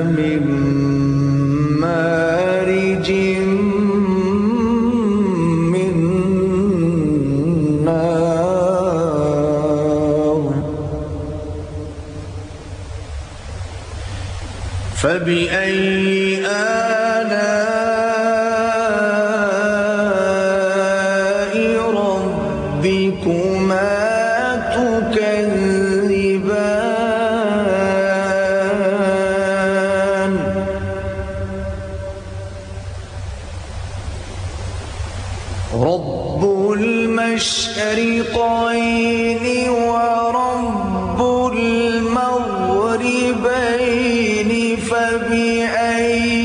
من مارج من نار فبأي آلاء ربكما تكذبان رب المشرقين ورب المغربين فبأي